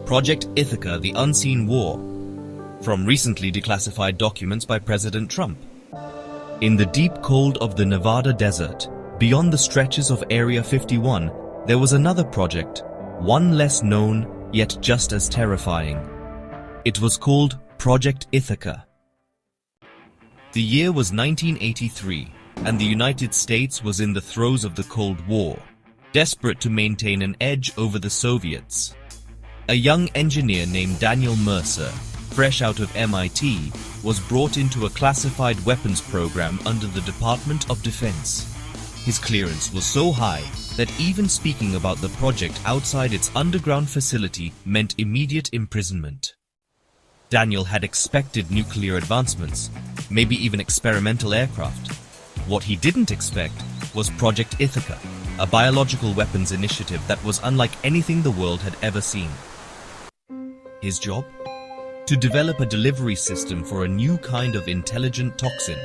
Project Ithaca: The Unseen War, from recently declassified documents by President Trump. In the deep cold of the Nevada desert, beyond the stretches of Area 51, there was another project, one less known, yet just as terrifying. It was called Project Ithaca. The year was 1983, and the United States was in the throes of the Cold War, desperate to maintain an edge over the Soviets. A young engineer named Daniel Mercer, fresh out of MIT, was brought into a classified weapons program under the Department of Defense. His clearance was so high that even speaking about the project outside its underground facility meant immediate imprisonment. Daniel had expected nuclear advancements, maybe even experimental aircraft. What he didn't expect was Project Ithaca, a biological weapons initiative that was unlike anything the world had ever seen. His job? To develop a delivery system for a new kind of intelligent toxin,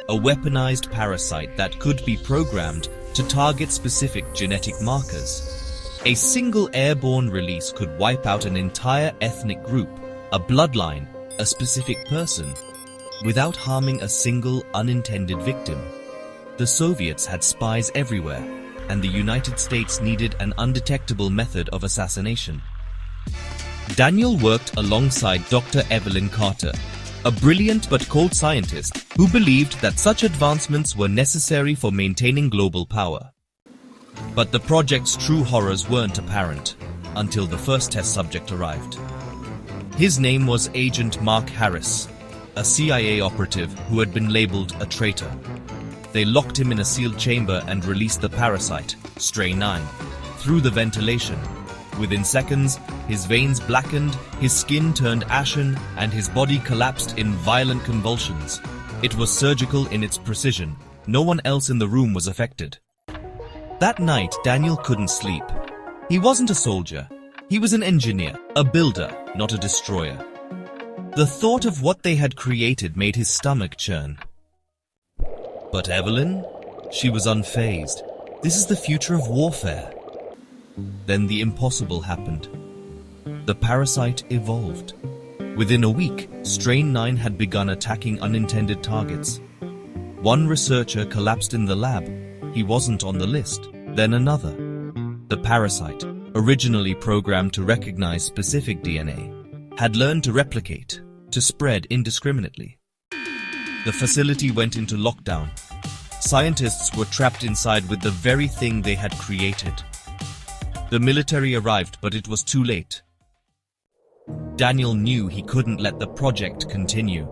a weaponized parasite that could be programmed to target specific genetic markers. A single airborne release could wipe out an entire ethnic group, a bloodline, a specific person, without harming a single unintended victim. The Soviets had spies everywhere, and the United States needed an undetectable method of assassination. Daniel worked alongside Dr. Evelyn Carter, a brilliant but cold scientist who believed that such advancements were necessary for maintaining global power. But the project's true horrors weren't apparent until the first test subject arrived. His name was Agent Mark Harris, a CIA operative who had been labeled a traitor. They locked him in a sealed chamber and released the parasite, Strain 9, through the ventilation. Within seconds, his veins blackened, his skin turned ashen, and his body collapsed in violent convulsions. It was surgical in its precision. No one else in the room was affected. That night, Daniel couldn't sleep. He wasn't a soldier. He was an engineer, a builder, not a destroyer. The thought of what they had created made his stomach churn. But Evelyn? She was unfazed. This is the future of warfare. Then the impossible happened. The parasite evolved. Within a week, Strain 9 had begun attacking unintended targets. One researcher collapsed in the lab. He wasn't on the list. Then another. The parasite, originally programmed to recognize specific DNA, had learned to replicate, to spread indiscriminately. The facility went into lockdown. Scientists were trapped inside with the very thing they had created. The military arrived, but it was too late. Daniel knew he couldn't let the project continue.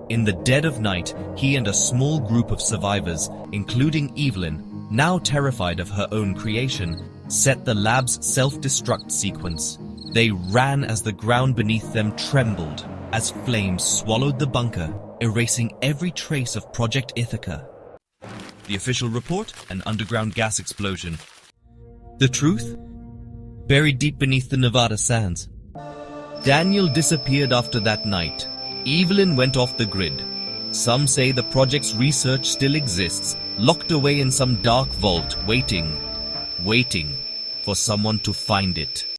In the dead of night, he and a small group of survivors, including Evelyn, now terrified of her own creation, set the lab's self-destruct sequence. They ran as the ground beneath them trembled, as flames swallowed the bunker, erasing every trace of Project Ithaca. The official report? An underground gas explosion. The truth? Buried deep beneath the Nevada sands. Daniel disappeared after that night. Evelyn went off the grid. Some say the project's research still exists, locked away in some dark vault, waiting for someone to find it.